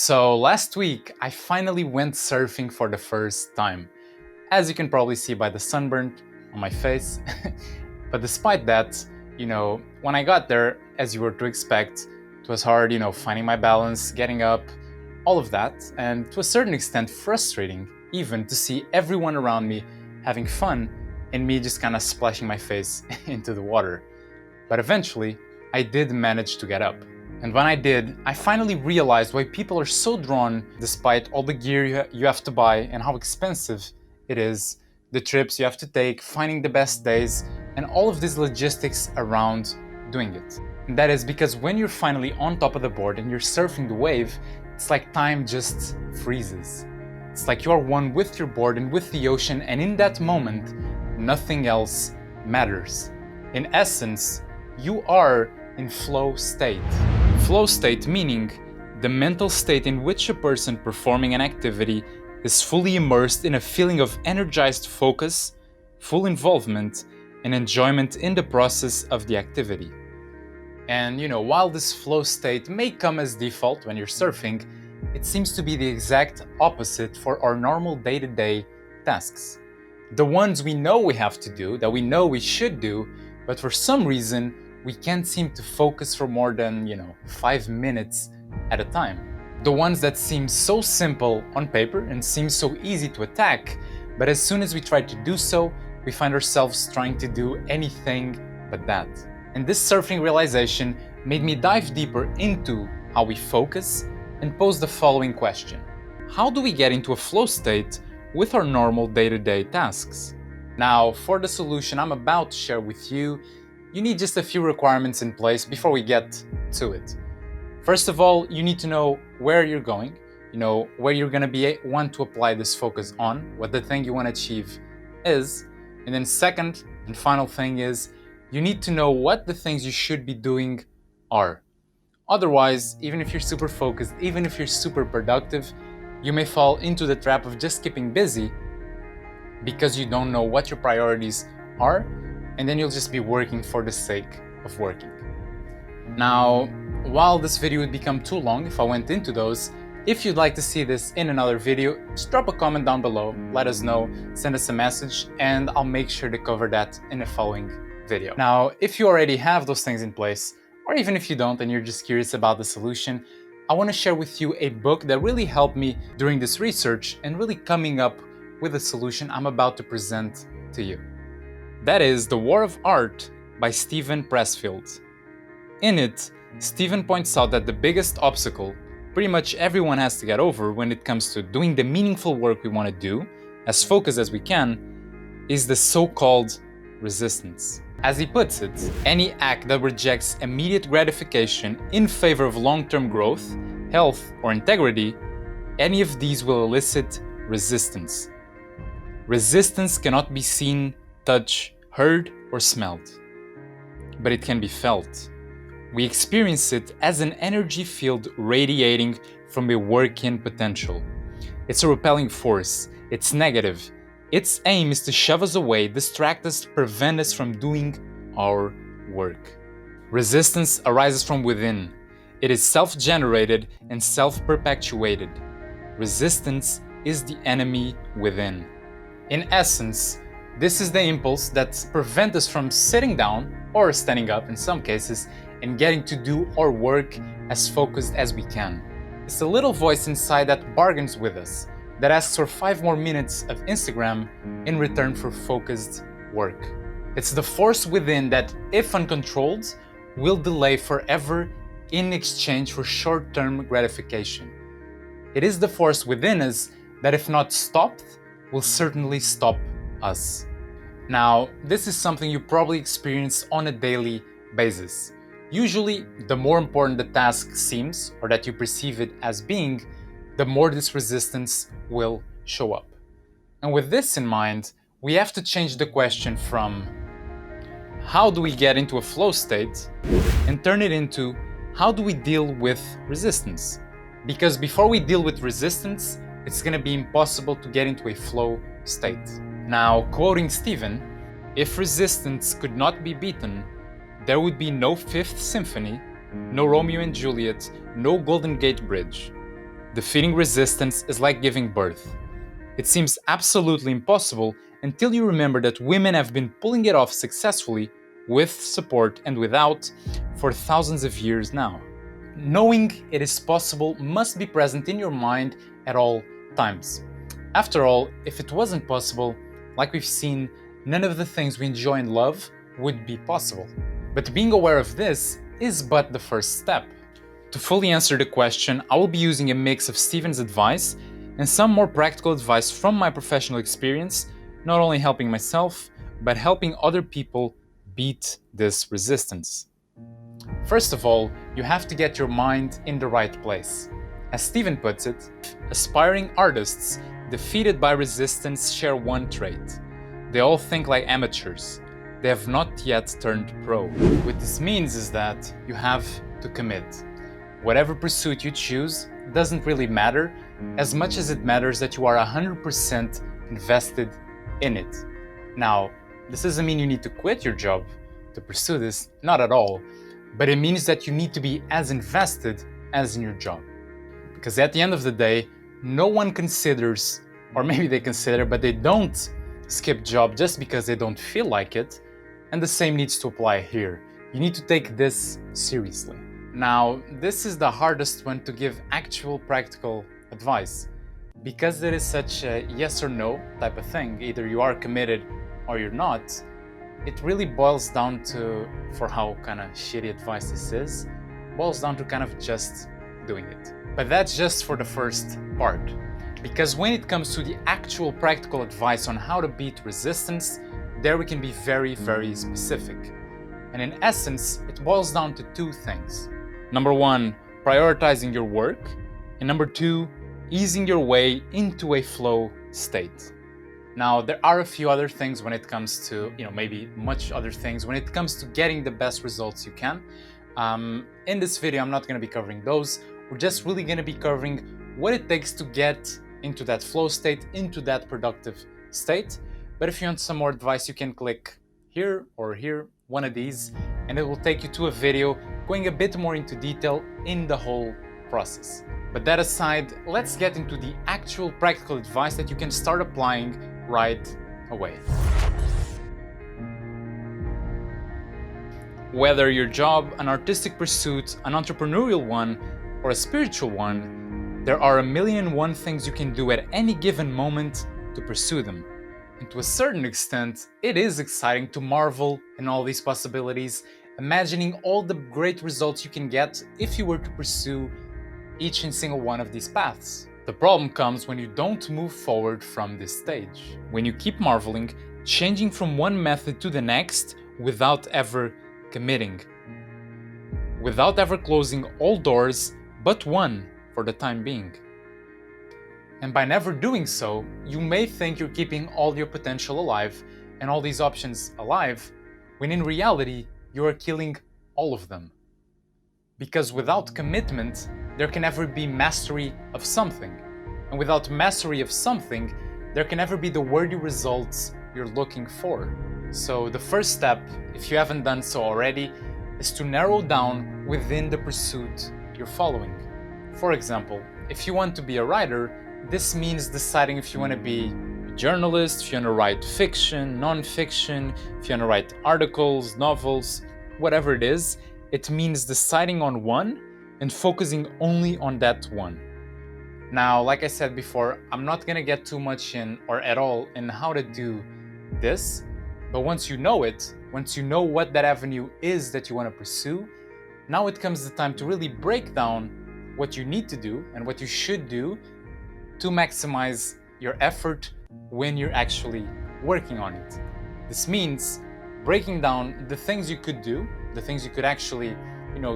So last week, I finally went surfing for the first time. As you can probably see by the sunburn on my face. But despite that, when I got there, as you were to expect, it was hard, finding my balance, getting up, all of that, and to a certain extent frustrating even to see everyone around me having fun and me just kind of splashing my face into the water. But eventually, I did manage to get up. And when I did, I finally realized why people are so drawn, despite all the gear you have to buy and how expensive it is, the trips you have to take, finding the best days, and all of these logistics around doing it. And that is because when you're finally on top of the board and you're surfing the wave, it's like time just freezes. It's like you are one with your board and with the ocean, and in that moment, nothing else matters. In essence, you are in flow state. Flow state meaning the mental state in which a person performing an activity is fully immersed in a feeling of energized focus, full involvement, and enjoyment in the process of the activity. And while this flow state may come as default when you're surfing, it seems to be the exact opposite for our normal day-to-day tasks. The ones we know we have to do, that we know we should do, but for some reason, we can't seem to focus for more than, 5 minutes at a time. The ones that seem so simple on paper and seem so easy to attack, but as soon as we try to do so, we find ourselves trying to do anything but that. And this surfing realization made me dive deeper into how we focus and pose the following question. How do we get into a flow state with our normal day-to-day tasks? Now, for the solution I'm about to share with you, you need just a few requirements in place before we get to it. First of all, you need to know where you're going, where you're going to want to apply this focus on, what the thing you want to achieve is. And then second and final thing is, you need to know what the things you should be doing are. Otherwise, even if you're super focused, even if you're super productive, you may fall into the trap of just keeping busy because you don't know what your priorities are, and then you'll just be working for the sake of working. Now, while this video would become too long if I went into those, if you'd like to see this in another video, just drop a comment down below, let us know, send us a message, and I'll make sure to cover that in the following video. Now, if you already have those things in place, or even if you don't and you're just curious about the solution, I want to share with you a book that really helped me during this research and really coming up with a solution I'm about to present to you. That is The War of Art by Steven Pressfield. In it, Steven points out that the biggest obstacle pretty much everyone has to get over when it comes to doing the meaningful work we want to do, as focused as we can, is the so-called resistance. As he puts it, any act that rejects immediate gratification in favor of long-term growth, health, or integrity, any of these will elicit resistance. Resistance cannot be seen, touched, heard, or smelled, but it can be felt. We experience it as an energy field radiating from a work-in potential. It's a repelling force, it's negative. Its aim is to shove us away, distract us, prevent us from doing our work. Resistance arises from within. It is self-generated and self-perpetuated. Resistance is the enemy within. In essence, this is the impulse that prevents us from sitting down or standing up in some cases and getting to do our work as focused as we can. It's a little voice inside that bargains with us, that asks for 5 more minutes of Instagram in return for focused work. It's the force within that, if uncontrolled, will delay forever in exchange for short-term gratification. It is the force within us that, if not stopped, will certainly stop us. Now, this is something you probably experience on a daily basis. Usually, the more important the task seems, or that you perceive it as being, the more this resistance will show up. And with this in mind, we have to change the question from how do we get into a flow state and turn it into how do we deal with resistance? Because before we deal with resistance, it's going to be impossible to get into a flow state. Now, quoting Steven, if resistance could not be beaten, there would be no Fifth Symphony, no Romeo and Juliet, no Golden Gate Bridge. Defeating resistance is like giving birth. It seems absolutely impossible until you remember that women have been pulling it off successfully, with support and without, for thousands of years now. Knowing it is possible must be present in your mind at all times. After all, if it wasn't possible, like we've seen, none of the things we enjoy and love would be possible. But being aware of this is but the first step. To fully answer the question, I will be using a mix of Stephen's advice and some more practical advice from my professional experience, not only helping myself, but helping other people beat this resistance. First of all, you have to get your mind in the right place. As Stephen puts it, aspiring artists defeated by resistance share one trait. They all think like amateurs. They have not yet turned pro. What this means is that you have to commit. Whatever pursuit you choose doesn't really matter, as much as it matters that you are 100% invested in it. Now, this doesn't mean you need to quit your job to pursue this, not at all, but it means that you need to be as invested as in your job. Because at the end of the day, no one considers, or maybe they consider, but they don't skip job just because they don't feel like it, and the same needs to apply here. You need to take this seriously. Now, this is the hardest one to give actual practical advice, because it is such a yes or no type of thing. Either you are committed or you're not. It really boils down to, for how kind of shitty advice this is, boils down to kind of just doing it. But that's just for the first part. Because when it comes to the actual practical advice on how to beat resistance, there we can be very, very specific. And in essence, it boils down to two things. Number one, prioritizing your work. And number two, easing your way into a flow state. Now, there are a few other things when it comes to, maybe much other things when it comes to getting the best results you can. In this video, I'm not going to be covering those. We're just really going to be covering what it takes to get into that flow state, into that productive state. But if you want some more advice, you can click here or here, one of these, and it will take you to a video going a bit more into detail in the whole process. But that aside, let's get into the actual practical advice that you can start applying right away. Whether your job, an artistic pursuit, an entrepreneurial one, or a spiritual one, there are 1,000,001 things you can do at any given moment to pursue them. And to a certain extent, it is exciting to marvel in all these possibilities, imagining all the great results you can get if you were to pursue each and single one of these paths. The problem comes when you don't move forward from this stage. When you keep marveling, changing from one method to the next without ever committing. Without ever closing all doors but one for the time being. And by never doing so, you may think you're keeping all your potential alive and all these options alive, when in reality, you are killing all of them. Because without commitment, there can never be mastery of something. And without mastery of something, there can never be the worthy results you're looking for. So the first step, if you haven't done so already, is to narrow down within the pursuit you're following. For example, if you want to be a writer, this means deciding if you want to be a journalist, if you want to write fiction, non-fiction, if you want to write articles, novels, whatever it is. It means deciding on one and focusing only on that one. Now, like I said before, I'm not going to get too much in, or at all, in how to do this, but once you know it, once you know what that avenue is that you want to pursue, now it comes the time to really break down what you need to do and what you should do to maximize your effort when you're actually working on it. This means breaking down the things you could do, the things you could actually,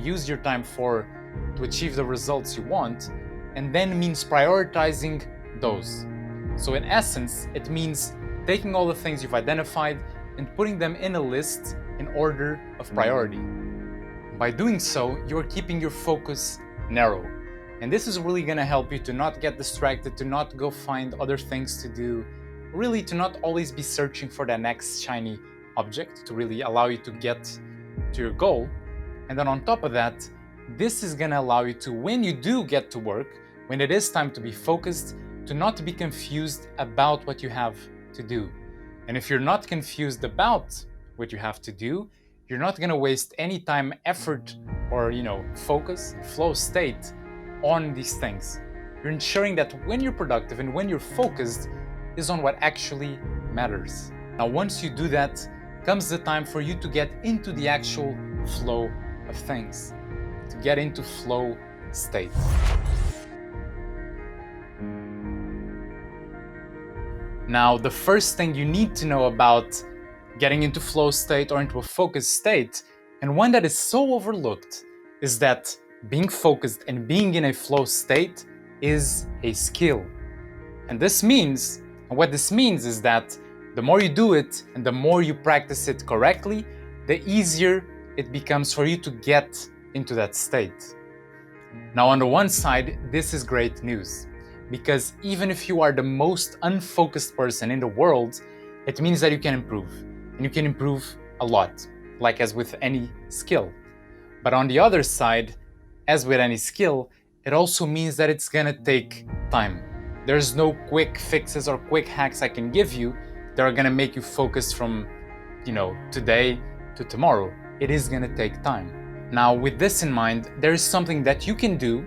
use your time for to achieve the results you want, and then means prioritizing those. So in essence, it means taking all the things you've identified and putting them in a list in order of priority. By doing so, you're keeping your focus narrow. And this is really going to help you to not get distracted, to not go find other things to do, really to not always be searching for that next shiny object, to really allow you to get to your goal. And then on top of that, this is going to allow you to, when you do get to work, when it is time to be focused, to not be confused about what you have to do. And if you're not confused about what you have to do, you're not going to waste any time, effort, or focus, flow state on these things. You're ensuring that when you're productive and when you're focused is on what actually matters. Now, once you do that, comes the time for you to get into the actual flow of things, to get into flow state. Now, the first thing you need to know about getting into flow state or into a focused state, and one that is so overlooked, is that being focused and being in a flow state is a skill. And what this means is that the more you do it and the more you practice it correctly, the easier it becomes for you to get into that state. Now, on the one side, this is great news, because even if you are the most unfocused person in the world, it means that you can improve, and you can improve a lot, like as with any skill. But on the other side, as with any skill, it also means that it's gonna take time. There's no quick fixes or quick hacks I can give you that are gonna make you focus from, today to tomorrow. It is gonna take time. Now, with this in mind, there is something that you can do,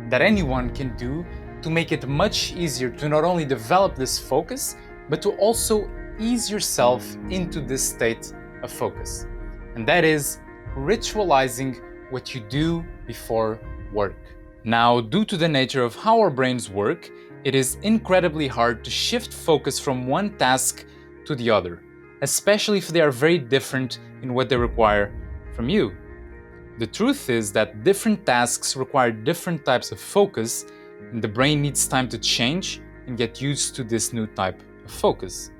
that anyone can do, to make it much easier to not only develop this focus, but to also ease yourself into this state of focus. And that is ritualizing what you do before work. Now, due to the nature of how our brains work, it is incredibly hard to shift focus from one task to the other, especially if they are very different in what they require from you. The truth is that different tasks require different types of focus, and the brain needs time to change and get used to this new type of focus.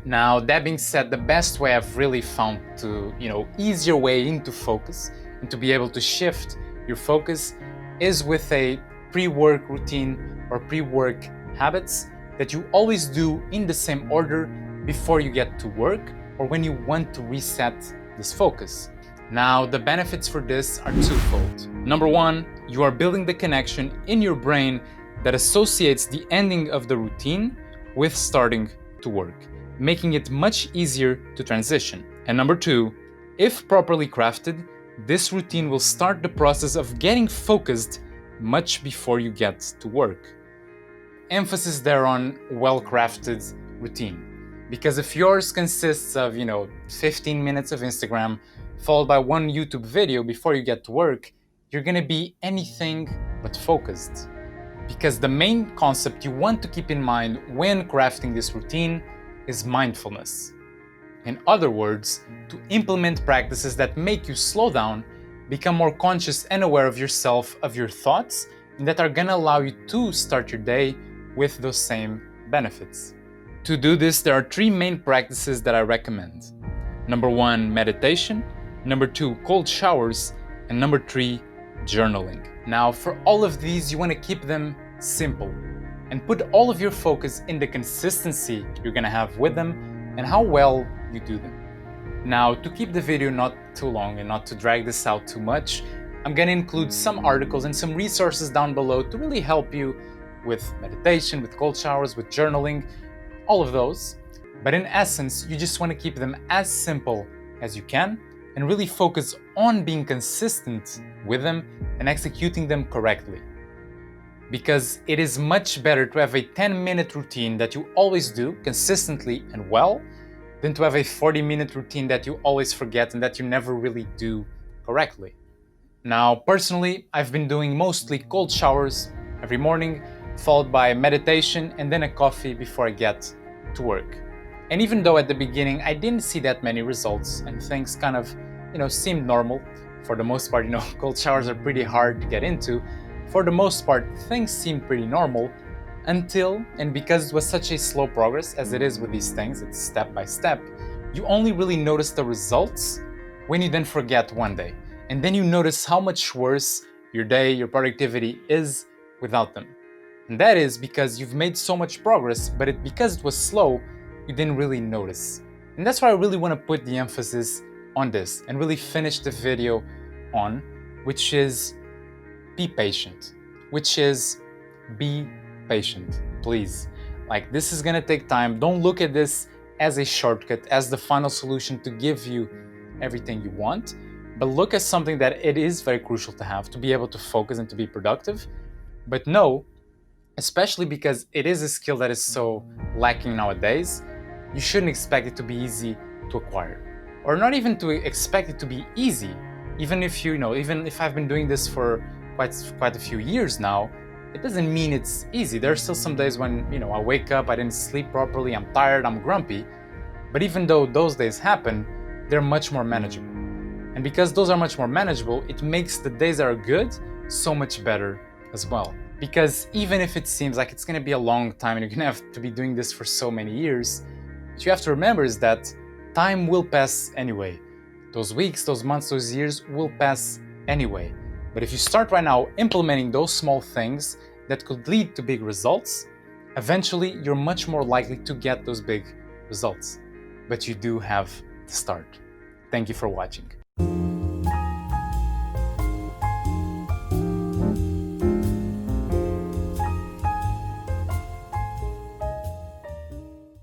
Now, that being said, the best way I've really found to, ease your way into focus and to be able to shift your focus is with a pre-work routine or pre-work habits that you always do in the same order before you get to work or when you want to reset this focus. Now, the benefits for this are twofold. Number one, you are building the connection in your brain that associates the ending of the routine with starting to work, making it much easier to transition. And number two, if properly crafted, this routine will start the process of getting focused much before you get to work. Emphasis there on well-crafted routine. Because if yours consists of, 15 minutes of Instagram, followed by one YouTube video before you get to work, you're gonna be anything but focused. Because the main concept you want to keep in mind when crafting this routine is mindfulness. In other words, to implement practices that make you slow down, become more conscious and aware of yourself, of your thoughts, and that are gonna allow you to start your day with those same benefits. To do this, there are three main practices that I recommend. Number one, meditation. Number two, cold showers. And number three, journaling. Now, for all of these, you want to keep them simple and put all of your focus in the consistency you're going to have with them and how well you do them. Now, to keep the video not too long and not to drag this out too much, I'm going to include some articles and some resources down below to really help you with meditation, with cold showers, with journaling, all of those. But in essence, you just want to keep them as simple as you can and really focus on being consistent with them and executing them correctly. Because it is much better to have a 10-minute routine that you always do consistently and well than to have a 40-minute routine that you always forget and that you never really do correctly. Now, personally, I've been doing mostly cold showers every morning, followed by meditation and then a coffee before I get to work. And even though at the beginning I didn't see that many results and things kind of, seemed normal, for the most part, cold showers are pretty hard to get into. For the most part, things seemed pretty normal until, and because it was such a slow progress as it is with these things, it's step by step, you only really notice the results when you then forget one day. And then you notice how much worse your day, your productivity is without them. And that is because you've made so much progress, but because it was slow, you didn't really notice. And that's why I really want to put the emphasis on this and really finish the video on, which is be patient. which is be patient, please. Like, this is gonna take time. Don't look at this as a shortcut, as the final solution to give you everything you want, but look at something that it is very crucial to have to be able to focus and to be productive. But no, especially because it is a skill that is so lacking nowadays, you shouldn't expect it to be easy to acquire. Or not even to expect it to be easy. Even if even if I've been doing this for quite a few years now, it doesn't mean it's easy. There are still some days when, I wake up, I didn't sleep properly, I'm tired, I'm grumpy. But even though those days happen, they're much more manageable. And because those are much more manageable, it makes the days that are good so much better as well. Because even if it seems like it's gonna be a long time and you're gonna have to be doing this for so many years, what you have to remember is that time will pass anyway. Those weeks, those months, those years will pass anyway. But if you start right now implementing those small things that could lead to big results, eventually you're much more likely to get those big results. But you do have to start. Thank you for watching.